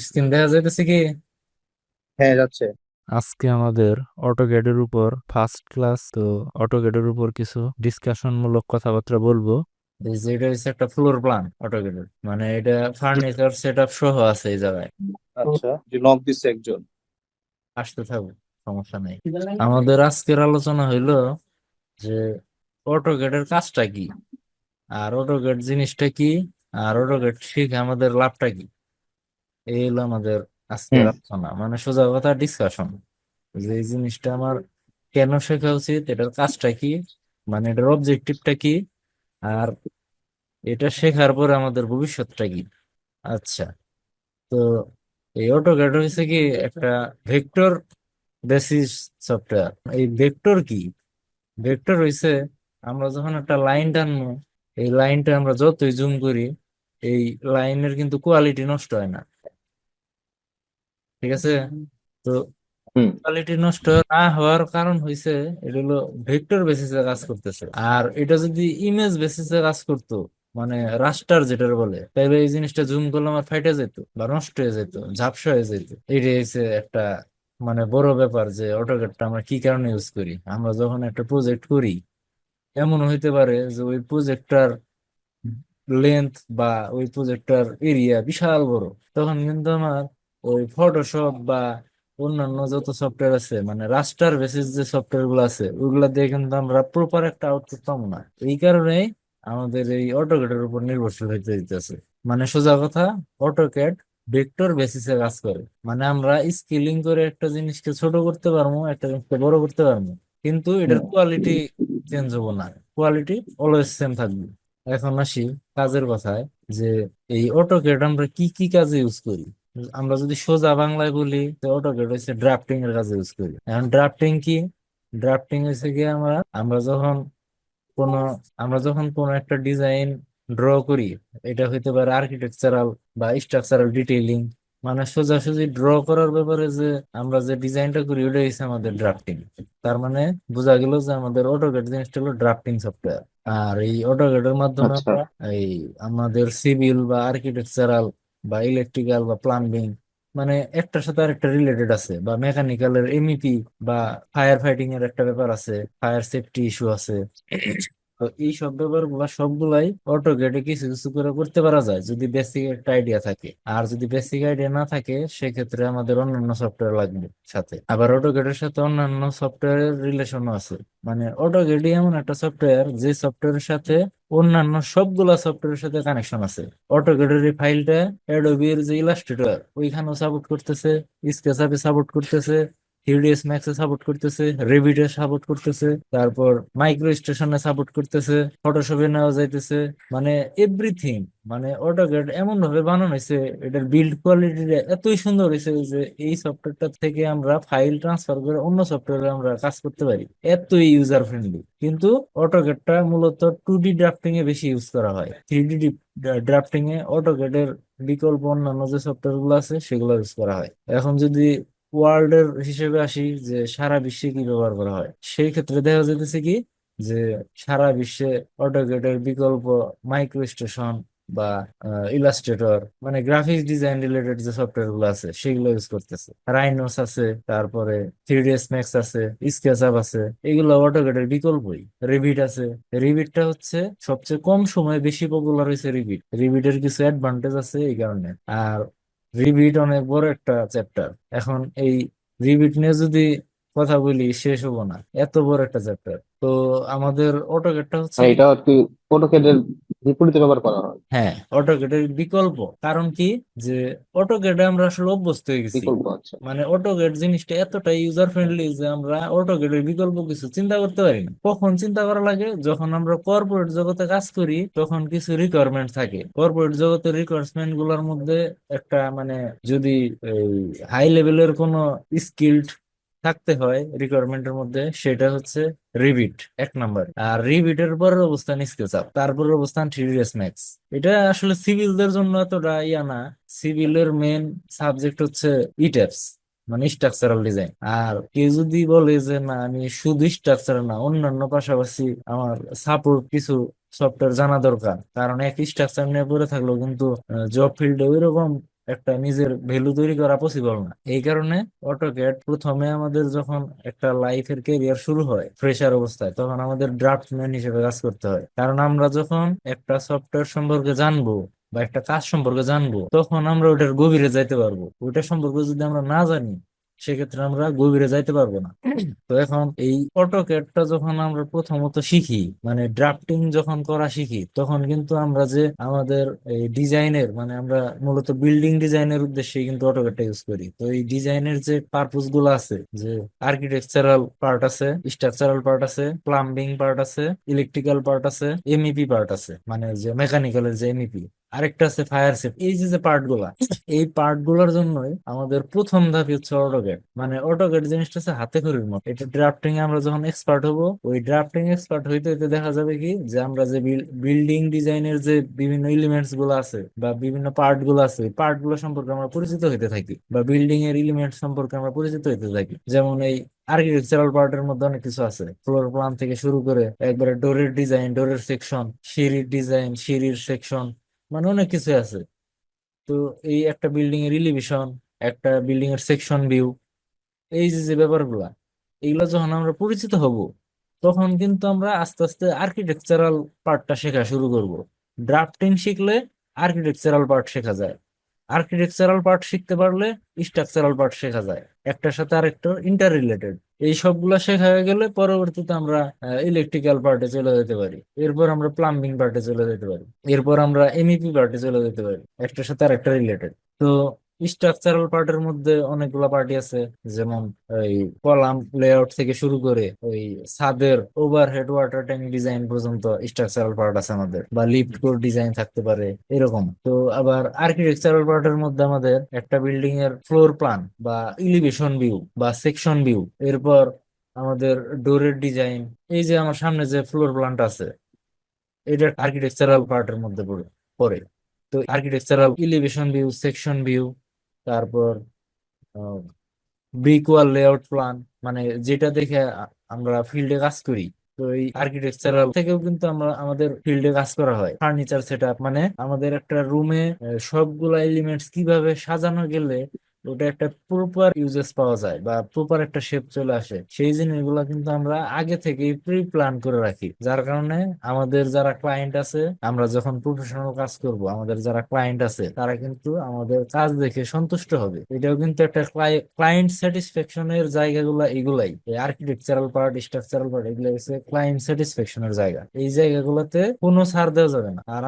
Screen দেখা যাইতেছে কি? হ্যাঁ, যাচ্ছে। আজকে আমাদের অটোক্যাডের উপর ফার্স্ট ক্লাস তো অটোক্যাডের উপর কিছু ডিসকাশন মূলক কথাবার্তা বলবো। এই যে এটা হচ্ছে একটা ফ্লোর প্ল্যান অটোগেটের, মানে এটা ফার্নিচার সেট আপ সহ আছে এই জায়গায়। আচ্ছা, যে নক দিচ্ছে একজন। আসতে থাকবো, সমস্যা নেই। আমাদের আজকের আলোচনা হইলো যে অটোগেটের কাজটা কি, আর অটোগেট জিনিসটা কি, আর অটোগেট শিখে আমাদের লাভটা কি। এই হলো আমাদের আজকের হুম। আলোচনা, মানে সোজা কথা ডিসকাশন। যে এই জিনিসটা আমার কেন শেখা উচিত, এটার কাজটা কি, মানে এটার অবজেক্টিভটা কি, আর এটা শেখার পরে আমাদের ভবিষ্যৎটা কি। আচ্ছা, তো এই অটোক্যাড হচ্ছে কি একটা ভেক্টর বেসিস সফটওয়্যার। এই ভেক্টর কি? ভেক্টর হইছে আমরা যখন একটা লাইন টানবো, এই লাইনটা আমরা যতই জুম করি, এই লাইনের কিন্তু কোয়ালিটি নষ্ট হয় না। ঠিক আছে? তো হুম। কোয়ালিটি নষ্ট না হওয়ার কারণ হইছে এটা হলো ভেক্টর বেসিসে কাজ করতেছে। আর এটা যদি ইমেজ বেসিসে কাজ করতো, মানে রাস্টার যেটা বলে, তাহলে এই জিনিসটা জুম করলে আমার ফাইটে যেত বা নষ্ট হয়ে যেত, ঝাপসা হয়ে যেত। এটা হচ্ছে একটা মানে বড় ব্যাপার যে অটোক্যাডটা আমরা কি কারণে ইউজ করি। আমরা যখন একটা প্রজেক্ট করি, এমন হইতে পারে যে ওই প্রজেক্টটার লেন্থ বা ওই প্রজেক্টটার এরিয়া বিশাল বড়, তখন কিন্তু আমার ওই ফটোশপ বা অন্যান্য যত সফটওয়্যার আছে, মানে রাস্টার বেসিস যে সফটওয়্যার গুলো আছে, ওইগুলা দিয়ে কিন্তু আমরা প্রপার একটা আউটপুট পাবো না। এই কারণেই আমাদের এই অটোক্যাডের উপর নির্ভরশীল হইতে দিতেছে। মানে সোজা কথা, অটোক্যাড ভেক্টর বেসিসে কাজ করে। মানে আমরা স্কেলিং করে একটা জিনিসকে ছোট করতে পারবো, একটা জিনিসকে বড় করতে পারবো, কিন্তু এটার হুম। কোয়ালিটি চেঞ্জ হবো না, কোয়ালিটি অলওয়েজ সেম থাকবে। এখন আসি কাজের কথায়, যে এই অটোক্যাড আমরা কি কি কাজে ইউজ করি। আমরা যদি সোজা বাংলায় বলি, তো অটোক্যাড হচ্ছে ড্রাফটিং এর কাজে ইউজ করি। এখন ড্রাফটিং কি? ড্রাফটিং হচ্ছে কি, আমরা আমরা যখন কোনো আমরা যখন কোনো একটা ডিজাইন ড্র করি, এটা হইতে পারে আর্কিটেকচারাল বা স্ট্রাকচারাল ডিটেইলিং, মানে সোজাসুজি ড্র করার ব্যাপারে যে আমরা যে ডিজাইনটা করি, ওটাই হচ্ছে আমাদের ড্রাফটিং। তার মানে বোঝা গেল যে আমাদের অটোক্যাড জিনিসটা হলো ড্রাফটিং সফটওয়্যার। আর এই অটোক্যাডের মাধ্যমে আচ্ছা। আমরা এই আমাদের সিভিল বা আর্কিটেকচারাল বা ইলেকট্রিক্যাল বা প্লাম্বিং, মানে একটার সাথে আরেকটা রিলেটেড আছে, বা মেকানিক্যালের এমইপি বা ফায়ার ফাইটিং এর একটা ব্যাপার আছে, ফায়ার সেফটি ইস্যু আছে। তো এই সব ব্যাপার গুলা সবগুলাই অটোক্যাডে কিছু কিছু করে করতে পারা যায় যদি বেসিক একটা আইডিয়া থাকে। আর যদি বেসিক আইডিয়া না থাকে, সেক্ষেত্রে আমাদের অন্যান্য সফটওয়্যার লাগবে সাথে। আবার অটোক্যাডের সাথে অন্যান্য সফটওয়্যারের রিলেশনও আছে। মানে অটোক্যাড এমন একটা সফটওয়্যার যে সফটওয়্যারের সাথে অন্যান্য সবগুলা সফটওয়্যারের সাথে কানেকশন আছে। অটোক্যাডের এই ফাইলটা অ্যাডোবির যে ইলাস্ট্রেটর ওইখানেও সাপোর্ট করতেছে, স্কেচআপে সাপোর্ট করতেছে, 3ds ম্যাক্সে সাপোর্ট করতেছে, রেভিটে সাপোর্ট করতেছে, তারপর মাইক্রো স্টেশনে সাপোর্ট করতেছে, ফটোশপে নেওয়া যাইতেছে, মানে এভরিথিং। মানে অটোক্যাড এমন ভাবে বানানো হয়েছে, এটার বিল্ড কোয়ালিটিটা এতই সুন্দর হয়েছে যে এই সফটওয়্যারটা থেকে আমরা ফাইল ট্রান্সফার করে অন্য সফটওয়্যারে আমরা কাজ করতে পারি, এতই ইউজার ফ্রেন্ডলি। কিন্তু অটোক্যাডটা মূলত 2D ড্রাফটিং এ বেশি ইউজ করা হয়। 3D ড্রাফটিং এ অটোক্যাডের বিকল্প অন্যান্য যে সফটওয়্যার গুলো আছে সেগুলো ইউজ করা হয়। এখন যদি ওয়ার্ল্ড এর হিসেবে আসি, যে সারা বিশ্বে কি ব্যবহার করা হয়, সেই ক্ষেত্রে দেখা যাইতেছে কি, যে সারা বিশ্বে অটোক্যাডের বিকল্প মাইক্রো স্টেশন বা ইলাস্ট্রেটর, মানে গ্রাফিক্স ডিজাইন রিলেটেড যে সফটওয়্যার গুলো আছে সেগুলো ইউজ করতেছে। রাইনোস আছে, তারপরে 3ds ম্যাক্স আছে, স্কেচআপ আছে, এগুলো অটোক্যাডের বিকল্পই। রিভিট আছে। রিভিটটা হচ্ছে সবচেয়ে কম সময়ে বেশি পপুলার হয়েছে। রিভিট রিভিটের কিছু অ্যাডভান্টেজ আছে এই কারণে। আর রিভিট অনেক বড় একটা চ্যাপ্টার। এখন এই রিভিট নিয়ে যদি কথা বলি শেষ হবো না, এত বড় একটা চ্যাপ্টার। তো আমাদের অটোক্যাডটা হচ্ছে মানে কি, এটা আর কি অটোক্যাডের বিপরীতে ব্যবহার করা হয়। হ্যাঁ অটোক্যাডের বিকল্প। কারণ কি, যে অটোক্যাডে আমরা আসলে অভ্যস্ত হয়ে গেছি। বিকল্প, আচ্ছা। মানে অটোক্যাড জিনিসটা এতটাই ইউজার ফ্রেন্ডলি যে আমরা অটোক্যাডের বিকল্প কিছু চিন্তা করতে পারি না। কখন চিন্তা করা লাগে, যখন আমরা কর্পোরেট জগতে কাজ করি, তখন কিছু রিকোয়ারমেন্ট থাকে। কর্পোরেট জগতের রিকোয়ারমেন্ট গুলোর মধ্যে একটা, মানে যদি এই হাই লেভেলের কোনো স্কিল্ড থাকতে হয় রিকোয়ারমেন্টের মধ্যে, সেটা হচ্ছে রিভিট এক নাম্বার। আর রিভিটের পরের অবস্থান স্কেচআপ, তারপরের অবস্থান 3ds ম্যাক্স। এটা আসলে সিভিলদের জন্য এতটা ইয়া না। সিভিলের মেন সাবজেক্ট হচ্ছে ইটেপস, মানে স্ট্রাকচারাল ডিজাইন। আর কেউ যদি বলে যে না, আমি শুধু স্ট্রাকচার না, অন্যান্য পাশাপাশি আমার সাপোর্ট কিছু সফটওয়্যার জানা দরকার, কারণ এক স্ট্রাকচার নিয়ে পড়ে থাকলেও কিন্তু জব ফিল্ডে ওইরকম একটা নিজের ভ্যালু তৈরি করা পসিবল না। এই কারণে অটোক্যাড প্রথমে আমাদের যখন একটা লাইফের ক্যারিয়ার শুরু হয় ফ্রেশার অবস্থায়, তখন আমাদের ড্রাফটম্যান হিসেবে কাজ করতে হয়। কারণ আমরা যখন একটা সফটওয়্যার সম্পর্কে জানবো বা একটা কাজ সম্পর্কে জানবো, তখন আমরা ওটার গভীরে যাইতে পারবো। ওটা সম্পর্কে যদি আমরা না জানি, সেক্ষেত্রে আমরা গভীরে যাইতে পারবো না। তো এখন এই অটোক্যাডটা যখন আমরা প্রথমত শিখি, মানে ড্রাফটিং যখন করা শিখি, তখন কিন্তু আমরা যে আমাদের এই ডিজাইনের, মানে আমরা মূলত বিল্ডিং ডিজাইনের উদ্দেশ্যে কিন্তু অটোক্যাডটা ইউজ করি। তো এই ডিজাইনের যে পারপোজ গুলো আছে, যে আর্কিটেকচারাল পার্ট আছে, স্ট্রাকচারাল পার্ট আছে, প্লাম্বিং পার্ট আছে, ইলেকট্রিক্যাল পার্ট আছে, এমইপি পার্ট আছে, মানে যে মেকানিক্যালের যে এমইপি, আরেকটা আছে ফায়ার সেফ। এই যে যে পার্ট গুলা, এই পার্ট গুলার জন্যই আমাদের প্রথম ধাপই হচ্ছে অটোক্যাড। মানে অটোক্যাড জিনিসটা হচ্ছে হাতে খড়ির মতো। এটা ড্রাফটিং আমরা যখন এক্সপার্ট হব, ওই ড্রাফটিং এক্সপার্ট হইতে হইতে দেখা যাবে কি, যে আমরা যে বিল্ডিং ডিজাইনের যে বিভিন্ন এলিমেন্টস গুলো আছে বা বিভিন্ন পার্ট গুলো আছে, ওই পার্ট গুলো সম্পর্কে আমরা পরিচিত হইতে থাকি, বা বিল্ডিং এর এলিমেন্ট সম্পর্কে আমরা পরিচিত হইতে থাকি। যেমন এই আর্কিটেকচারাল পার্টের মধ্যে অনেক কিছু আছে, ফ্লোর প্ল্যান থেকে শুরু করে একবারে ডোরের ডিজাইন, ডোরের সেকশন, সিঁড়ির ডিজাইন, সিঁড়ির সেকশন, মানে অনেক কিছু আছে। তো এই একটা বিল্ডিং এর এলিভেশন, একটা বিল্ডিং এর সেকশন ভিউ, এই যে যে ব্যাপারগুলা, এগুলো যখন আমরা পরিচিত হব, তখন কিন্তু আমরা আস্তে আস্তে আর্কিটেকচারাল পার্টটা শেখা শুরু করব। ড্রাফটিং শিখলে আর্কিটেকচারাল পার্ট শেখা যায়, আর্কিটেকচারাল পার্ট শিখতে পারলে স্ট্রাকচারাল পার্ট শেখা যায়, একটার সাথে আরেকটা ইন্টার রিলেটেড। এই সবগুলা শেখা হয়ে গেলে পরবর্তীতে আমরা ইলেকট্রিক্যাল পার্টে চলে যেতে পারি, এরপর আমরা প্লাম্বিং পার্টে চলে যেতে পারি, এরপর আমরা এমইপি পার্টে চলে যেতে পারি, একটার সাথে আরেকটা রিলেটেড। তো স্ট্রাকচারাল পার্টের মধ্যে অনেকগুলা পার্টি আছে, যেমন ওই কলাম লেআউট থেকে শুরু করে ওই ছাদের ওভারহেড ওয়াটার ট্যাঙ্ক ডিজাইন পর্যন্ত স্ট্রাকচারাল পার্ট আছে আমাদের, বা লিফট কোর ডিজাইন থাকতে পারে, এরকম। তো আবার আর্কিটেকচারাল পার্টের মধ্যে আমাদের একটা বিল্ডিং এর ফ্লোর প্ল্যান বা ইলিভেশন ভিউ বা সেকশন ভিউ, এরপর আমাদের ডোরের ডিজাইন, এই যে আমার সামনে যে ফ্লোর প্ল্যানটা আছে, এটা আর্কিটেকচারাল পার্টের মধ্যে পড়ে পড়ে তো architectural elevation view, section view, তারপর ব্রিক ওয়াল লেআউট প্ল্যান, মানে যেটা দেখে আমরা ফিল্ডে কাজ করি। তো এই আর্কিটেকচারাল থেকেও কিন্তু আমরা আমাদের ফিল্ডে কাজ করা হয়। ফার্নিচার সেটআপ, মানে আমাদের একটা রুমে সবগুলা এলিমেন্টস কিভাবে সাজানো গেলে ওটা একটা প্রপার ইউজেস পাওয়া যায় বা প্রপার একটা শেপ চলে আসে, সেই জিনিসগুলো কিন্তু আমরা আগে থেকেই প্রি প্ল্যান করে রাখি। যার কারণে আমাদের যারা ক্লায়েন্ট আছে, আমরা যখন প্রফেশনাল কাজ করব, আমাদের যারা ক্লায়েন্ট আছে তারা কিন্তু আমাদের কাজ দেখে সন্তুষ্ট হবে। এটাও কিন্তু একটা ক্লায়েন্ট স্যাটিসফ্যাকশনের জায়গাগুলো এগুলাই, আর্কিটেকচারাল পার্ট, স্ট্রাকচারাল পার্ট, এগুলো হচ্ছে ক্লায়েন্ট স্যাটিসফ্যাকশনের জায়গা। এই জায়গাগুলোতে কোনো ছাড় দেওয়া যাবে না। আর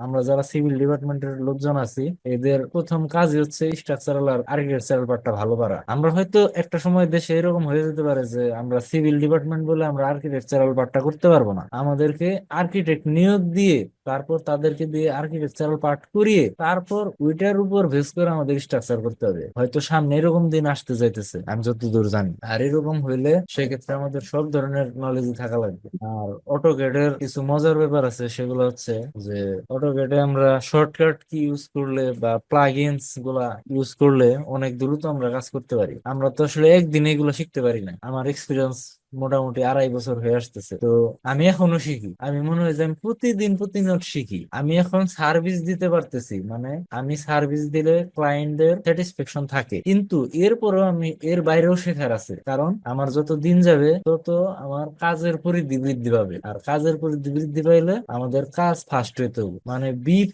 আমরা যারা সিভিল ডিপার্টমেন্টের লোকজন আছি, এদের প্রথম কাজই হচ্ছে স্ট্রাকচারাল আর আর্কিটেকচারাল পার্টটা ভালো পারা। আমরা হয়তো একটা সময় দেশে এরকম হয়ে যেতে পারে যে আমরা সিভিল ডিপার্টমেন্ট বলে আমরা আর্কিটেকচারাল পার্টটা করতে পারবো না, আমাদেরকে আর্কিটেক্ট নিয়োগ দিয়ে, তারপর তাদেরকে দিয়ে আর্কিটেকচারাল পার্ট করিয়ে, তারপর ওইটার উপর বেস করে আমাদের স্ট্রাকচার করতে হবে। হয়তো সামনে এরকম দিন আসতে যাইতেছে, আমি যতদূর জানি। আর এরকম হইলে সেক্ষেত্রে আমাদের সব ধরনের নলেজ থাকা লাগবে। আর অটোক্যাডের কিছু মজার ব্যাপার আছে, সেগুলো হচ্ছে যে অটোক্যাডে আমরা শর্টকাট কি ইউজ করলে বা প্লাগইনস গুলা ইউজ করলে অনেক দ্রুত আমরা কাজ করতে পারি। আমরা তো আসলে একদিনে এগুলো শিখতে পারি না। আমার এক্সপিরিয়েন্স মোটামুটি 2.5 বছর হয়ে আসতেছে। তো আমি এখনো শিখি, আমি মনে হয় যে আমি প্রতিদিন প্রতিনিয়ত শিখি। আমি এখন সার্ভিস দিতে পারতেছি, মানে আমি সার্ভিস দিলে ক্লায়েন্টদের স্যাটিসফ্যাকশন থাকে, কিন্তু এরপরেও আমি এর বাইরেও শেখার আছে। কারণ আমার যত দিন যাবে তত আমার কাজের পরিধি বৃদ্ধি পাবে, আর কাজের পরিধি বৃদ্ধি পাইলে আমাদের কাজ ফাস্ট হইতে হবে, মানে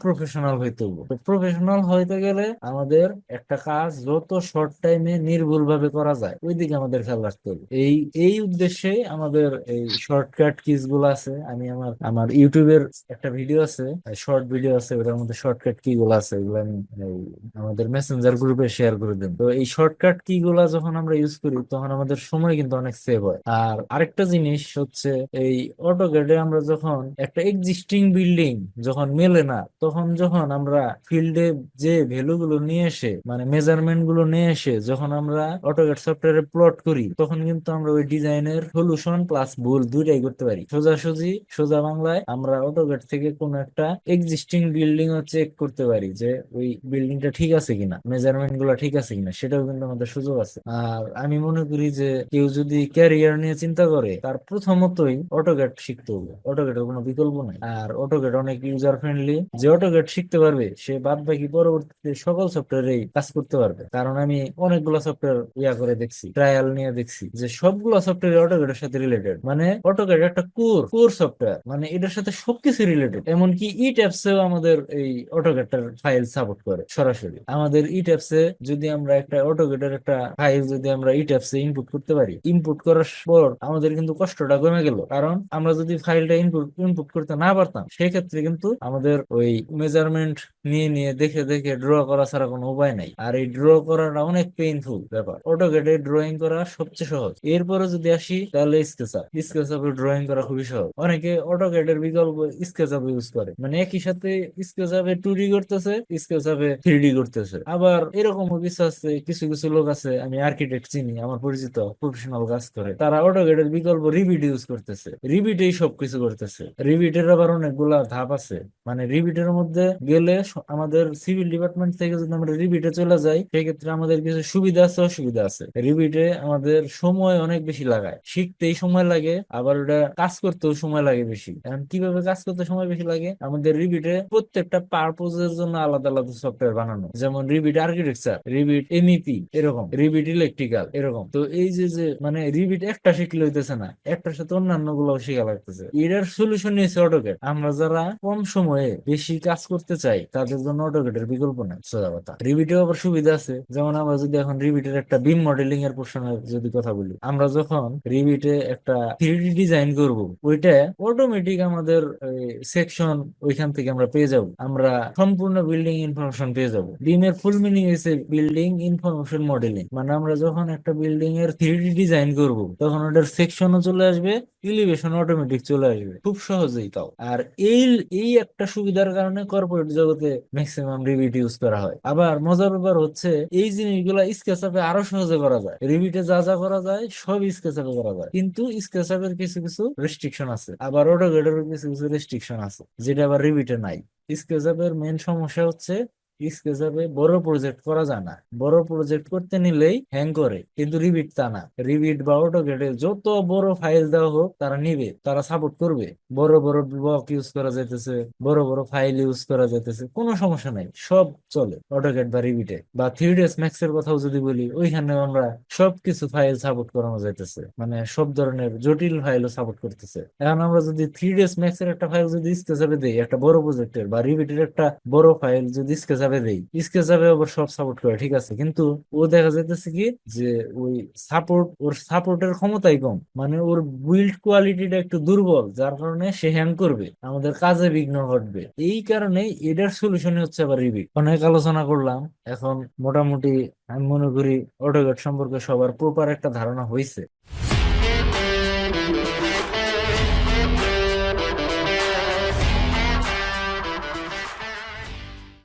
প্রফেশনাল হইতে হবে। তো প্রফেশনাল হইতে গেলে আমাদের একটা কাজ যত শর্ট টাইমে নির্ভুল ভাবে করা যায়, ওই দিকে আমাদের খেয়াল রাখতে হবে। এই এই উদ্দেশ্যে আমাদের এই শর্টকাট কিস গুলো আছে। আমি আমার আমার ইউটিউবের একটা ভিডিও আছে, শর্ট ভিডিও আছে, ওটার মধ্যে শর্টকাট কি গুলো আছে, এগুলো আমি এই আমাদের মেসেঞ্জার গ্রুপে শেয়ার করে দেব। তো এই শর্টকাট কি গুলা যখন আমরা ইউজ করি, তখন আমাদের সময় কিন্তু অনেক সেভ হয়। আর আরেকটা জিনিস হচ্ছে, এই অটোক্যাডে আমরা যখন একটা এক্সিস্টিং বিল্ডিং যখন মেলে না, তখন যখন আমরা ফিল্ডে যে ভ্যালু গুলো নিয়ে এসে, মানে মেজারমেন্ট গুলো নিয়ে এসে যখন আমরা অটোক্যাড সফটওয়্যারে প্লট করি, তখন কিন্তু আমরা ওই ডিজাইনের প্রবলেমের সলিউশন প্লাস ভুল দুইটাই করতে পারি। সোজা বাংলায় আমরা অটোক্যাড থেকে কোন একটা এক্সিস্টিং বিল্ডিং চেক করতে পারি যে ওই বিল্ডিংটা ঠিক আছে কিনা, মেজারমেন্ট গুলা ঠিক আছে কিনা, সেটাও কিন্তু আমাদের সুযোগ আছে। আর আমি মনে করি যে কেউ যদি ক্যারিয়ার নিয়ে চিন্তা করে তার প্রথমতই অটোক্যাড শিখতে হবে, অটোক্যাডের কোনো বিকল্প নাই। আর অটোক্যাড অনেক ইউজার ফ্রেন্ডলি, যে অটোক্যাড শিখতে পারবে সে বাদ বাকি পরবর্তীতে সকল সফটওয়্যারেই কাজ করতে পারবে। কারণ আমি অনেকগুলো সফটওয়্যার করে দেখছি, ট্রায়াল নিয়ে দেখছি যে সবগুলো সফটওয়্যার অটোক্যাডের সাথে রিলেটেড। মানে অটোক্যাড একটা কোর সফটওয়্যার, মানে এটার সাথে সবকিছু রিলেটেড। এমনকি ই ট্যাবসেও আমাদের এই অটোক্যাডের ফাইল সাপোর্ট করে সরাসরি। আমাদের ই ট্যাবসে যদি আমরা একটা অটোক্যাডের একটা ফাইল যদি আমরা ই ট্যাবসে ইনপুট করতে পারি, ইনপুট করার পর আমাদের কিন্তু কষ্টটা কমে গেল। কারণ আমরা যদি ফাইলটা ইনপুট করতে না পারতাম, সেক্ষেত্রে কিন্তু আমাদের ওই মেজারমেন্ট নিয়ে নিয়ে দেখে দেখে ড্র করা ছাড়া কোনো উপায় নাই। আর এই ড্র করাটা অনেক পেইনফুল ব্যাপার। অটোক্যাডে ড্রয়িং করা সবচেয়ে সহজ। এরপরে যদি আসি তাহলে স্কেচআপে ড্রয়িং করা খুবই সহজ। অনেকে অটোক্যাডের বিকল্প স্কেচআপ ইউজ করে, মানে একই সাথে স্কেচআপে 2D করতেছে, স্কেচআপে 3D করতেছে। আবার এরকমও কিছু আছে, কিছু কিছু লোক আছে, আমি আর্কিটেক্ট চিনি, আমার পরিচিত প্রফেশনাল কাজ করে, তারা অটোক্যাডের বিকল্প রিভিট ইউজ করতেছে, রিভিটেই সবকিছু করতেছে। রিভিটের আবার অনেকগুলা ধাপ আছে। মানে রিভিটের মধ্যে গেলে আমাদের সিভিল ডিপার্টমেন্ট থেকে যদি আমরা রিভিটে চলে যাই, সেক্ষেত্রে আমাদের কিছু সুবিধা আছে অসুবিধা আছে। রিভিটে আমাদের সময় অনেক বেশি লাগায়, শিখতেই সময় লাগে, আবার ওটা কাজ করতেও সময় লাগে বেশি। এখন কিভাবে কাজ করতে সময় বেশি লাগে, আমাদের রিভিটে প্রত্যেকটা পারপোজের জন্য আলাদা আলাদা সফটওয়্যার বানানো, যেমন রিভিট আর্কিটেকচার, রিভিট এমইপি, এরকম রিভিট ইলেকট্রিক্যাল, এরকম। তো এই যে মানে রিভিট একটা শিখলে হইতেছে না, একটার সাথে অন্যান্য গুলো শেখা লাগতেছে। এটার সলিউশন নিয়েছে অটোক্যাড। আমরা যারা কম সময়ে বেশি কাজ করতে চাই তাদের জন্য অটোক্যাডের বিকল্প নাই, সোজা কথা। রিভিটেও আবার সুবিধা আছে, যেমন আমরা যদি এখন রিভিটের একটা বিম মডেলিং এর পোর্শনের যদি কথা বলি, আমরা যখন রিভিটে একটা 3D ডিজাইন করব, ওইটা অটোমেটিক আমাদের সেকশন ওইখান থেকে আমরা পেয়ে যাব, আমরা সম্পূর্ণ বিল্ডিং ইনফরমেশন পেয়ে যাব। বিমের ফুল মিনিং হচ্ছে বিল্ডিং ইনফরমেশন মডেলিং। মানে আমরা যখন একটা বিল্ডিং এর 3D ডিজাইন করব, তখন ওটার সেকশনও চলে আসবে, এলিভেশন অটোমেটিক চলে আসবে, খুব সহজেই তাও। আর এই এই একটা সুবিধার কারণে কর্পোরেট জগতে ম্যাক্সিমাম রিভিট ইউজ করা হয়। আবার মজার ব্যাপার হচ্ছে এই জিনিসগুলা স্কেচআপে আরো সহজে করা যায়। রিভিটে যা যা করা যায় সব স্কেচআপে করা যায়, কিন্তু স্কেচআপের কিছু কিছু রেস্ট্রিকশন আছে, আবার অটোক্যাডের কিছু কিছু রেস্ট্রিকশন আছে, যেটা আবার রিভিটে নাই। স্কেচআপের মেন সমস্যা হচ্ছে স্কেচআপে বড় প্রজেক্ট করা যায় না, বড় প্রজেক্ট করতে নিলেই হ্যাং করে। কিন্তু রিভিট তা না, রিভিট বা অটোক্যাডে যত বড় ফাইল দেওয়া হোক তারা নিবে, তারা সাপোর্ট করবে। বড় বড় ব্লক ইউজ করা যাইতেছে, বড় বড় ফাইল ইউজ করা যাইতেছে, কোনো সমস্যা নাই, সব চলে অটোক্যাড বা রিভিটে। বা 3ds ম্যাক্স এর কথাও যদি বলি, ওইখানে আমরা সবকিছু ফাইল সাপোর্ট করানো যাইতেছে, মানে সব ধরনের জটিল ফাইলও সাপোর্ট করতেছে। এখন আমরা যদি 3ds ম্যাক্স এর একটা ফাইল যদি স্কেচআপে দেই, একটা বড় প্রজেক্টের বা রিভিটের একটা বড় ফাইল যদি স্কেচআপে দেই, স্কেচআপে আবার সব সাপোর্ট করে, ঠিক আছে, কিন্তু ও দেখা যাইতেছে কি যে ওই ওর সাপোর্টের ক্ষমতাই কম, মানে ওর বিল্ড কোয়ালিটিটা একটু দুর্বল, যার কারণে সে হ্যাং করবে, আমাদের কাজে বিঘ্ন ঘটবে। এই কারণে এটার সলিউশন হচ্ছে আবার রিভিট। অনেক আলোচনা করলাম, এখন মোটামুটি আমি মনে করি অটোক্যাড সম্পর্কে সবার প্রপার একটা ধারণা হয়েছে।